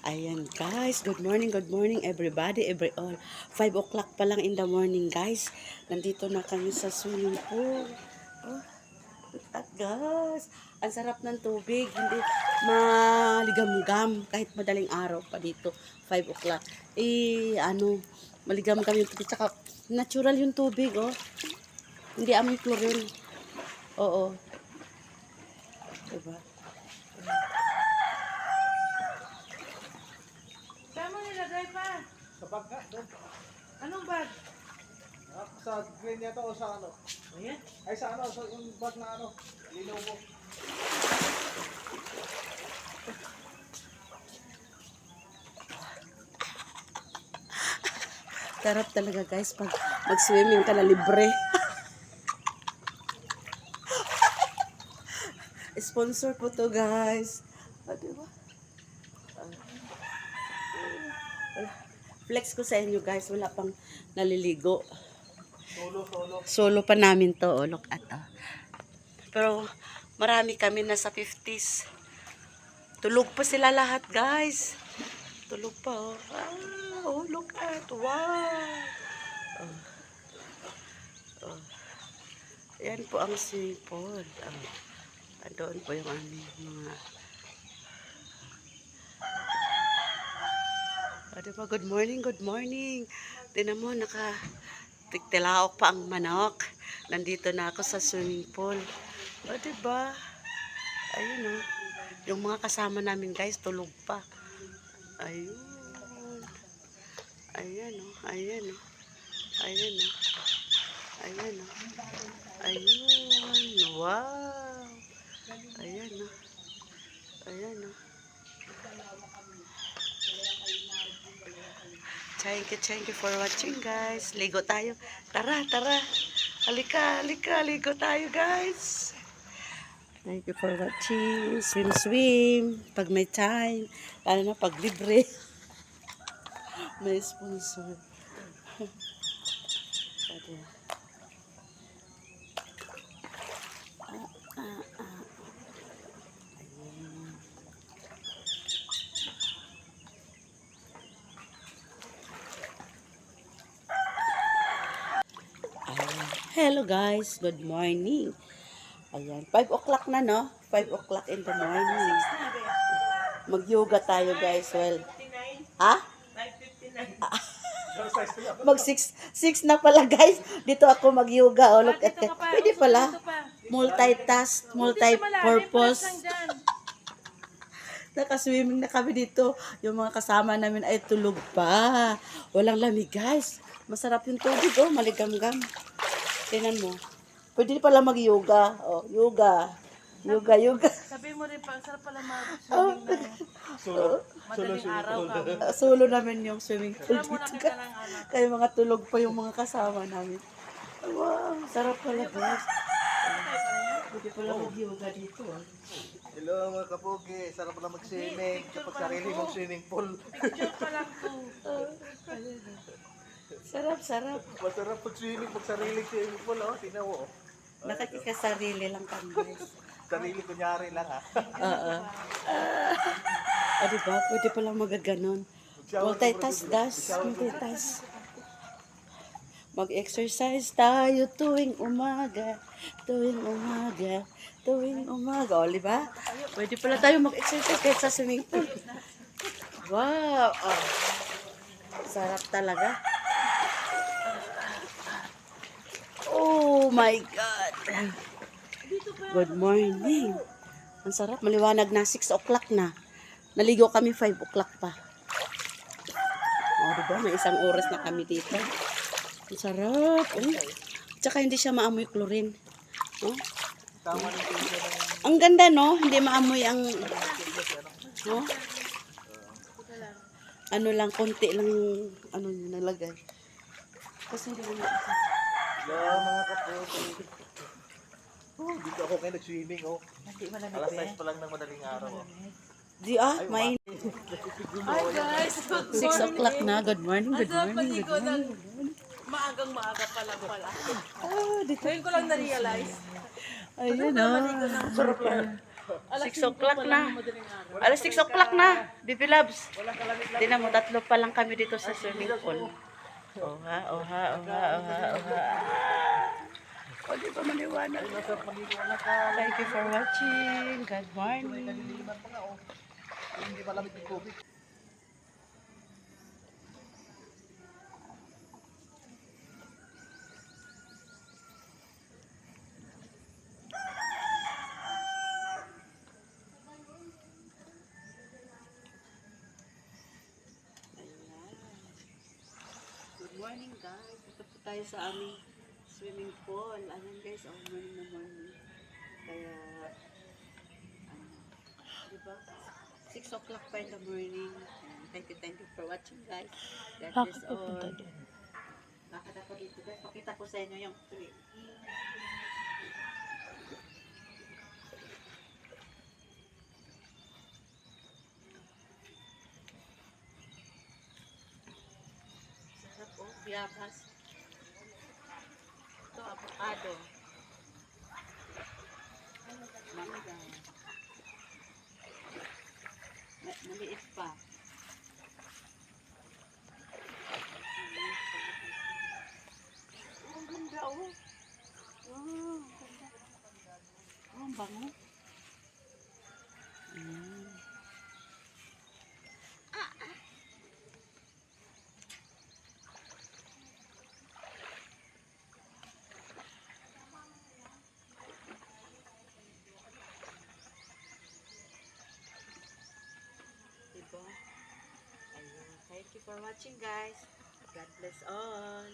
Ayan guys, good morning everybody, every all. 5 o'clock pa lang in the morning guys. Nandito na kami sa swimming pool. Oh, look at guys. Ang sarap ng tubig, hindi maligam-gam kahit madaling araw pa dito. 5 o'clock. Maligam kami yung tubig. Tsaka natural yung tubig, oh. Hindi amoy chlorine. Oo. Diba? Saan mo nilagay pa? Sa bag nga, doon. Anong bag? Sa green yata o sa ano? Ayan. Ay sa ano, sa yung bag na ano, linaw mo. Sarap talaga guys pag mag-swimming ka na libre. Sponsor po to guys. Diba? Flex ko sa inyo guys, wala pang naliligo. Solo pa namin to, oh, look at to. Pero marami kami nasa 50s. Tulog pa sila lahat guys. Tulog pa, oh. Oh, look at, wow. Yan po ang swimming pool. Doon po yung aming mga... diba? Good morning, good morning. Tinan mo, naka-tigtilaok pa ang manok. Nandito na ako sa swimming pool. Diba? Ayun, oh. Yung mga kasama namin guys, tulog pa. Ayun. Ayan, oh. Ayan, oh. Ayan, oh. Ayan, oh. Ayun. Wow. Ayan, oh. Ayan, oh. Thank you for watching, guys. Ligo tayo. Tara, tara. Halika, halika. Ligo tayo, guys. Thank you for watching. Swim, swim. Pag may time. Lalo na pag libre. May sponsor. Hello guys, good morning. Ayan, 5 o'clock na no? 5 o'clock in the morning. Mag-yoga tayo guys. Well, ha? 5:59. Mag 6 na pala guys. Dito ako mag-yoga. Oh, look at that. Pwede pala. Multitask, multi-purpose. Nakaswimming na kami dito. Yung mga kasama namin ay tulog pa. Walang lamig guys. Masarap yung tubig, oh, maligam-gam. Tingnan mo. Pwede pala mag-yoga. Oh, yoga. Yoga. Sabi mo rin pa, sarap pala mag-swimming na madaling araw ka. Solo namin yung swimming pool Sarap muna dito. kita ng ano. Kaya mga tulog pa yung mga kasama namin. Wow, sarap pala guys. Pwede pala mag-yoga dito. Oh. Hello mga kapugi, sarap pala mag-swimming kapag sarili mong swimming pool. Picture pa lang to. Sarap. Masarap pag-swimming pag sarili swimming pool, oh. Tingnan mo, oh. Nakikisarili lang kami guys. Sarili kunyari lang, ha. Oo. Diba? Pwede palang magaganon. Multitask, das. Multitask. Mag-exercise tayo tuwing umaga. O, diba? Pwede pala tayo mag-exercise kahit sa swimming pool. Wow! Oh. Sarap talaga. Oh my God! Good morning. Ang sarap, maliwanag na. 6 o'clock na. Naligo kami 5 o'clock pa. O, diba? May isang oras na kami dito. Ang sarap. Oh. Tsaka hindi siya maamoy chlorine. Oh. Tama rin tingin ng... Ang ganda, no? Hindi maamoy ang... No? Ano lang, konti lang yung ano nyo nalagay. Kasi hindi mo Hello mga kapugi. Oh, dito ako ngayon nag-swimming, oh. Hindi malamig Alas ba? 6 pa lang ng madaling araw, oh. Di may Hi guys! 6 o'clock na. Good morning. Maagang-maaga pa lang pala. Ah, dito. Ngayon ko lang na-realize. Ayun, oh. Sarap lang. 6 o'clock na. Alas 6 o'clock na, baby loves. Walang kalamit lang. Tingnan mo, 3 pa lang kami dito sa swimming pool. Oha, oha, oha, oha, oha. O, di ba maliwanag? Nasa pagiging anak ka. Thank you for watching. Good morning. Naliliman pa nga oh. Hindi malamig yung tubig. Good morning guys. Ito po tayo sa aming swimming pool. Ayan guys, oh, morning na morning. Kaya, ano, diba? 6 o'clock pa in the morning. Ayan, thank you for watching guys. God bless all. Bakit ako dito guys? Pakita ko sa inyo yung tree. Sarap oh, biyabas. Ito, avocado. Mangga. Maliit pa. Oh, ang ganda oh. Oh, ang ganda. Oh, ang bango. Ayan. Diba? Ayun. Thank you for watching guys. God bless all.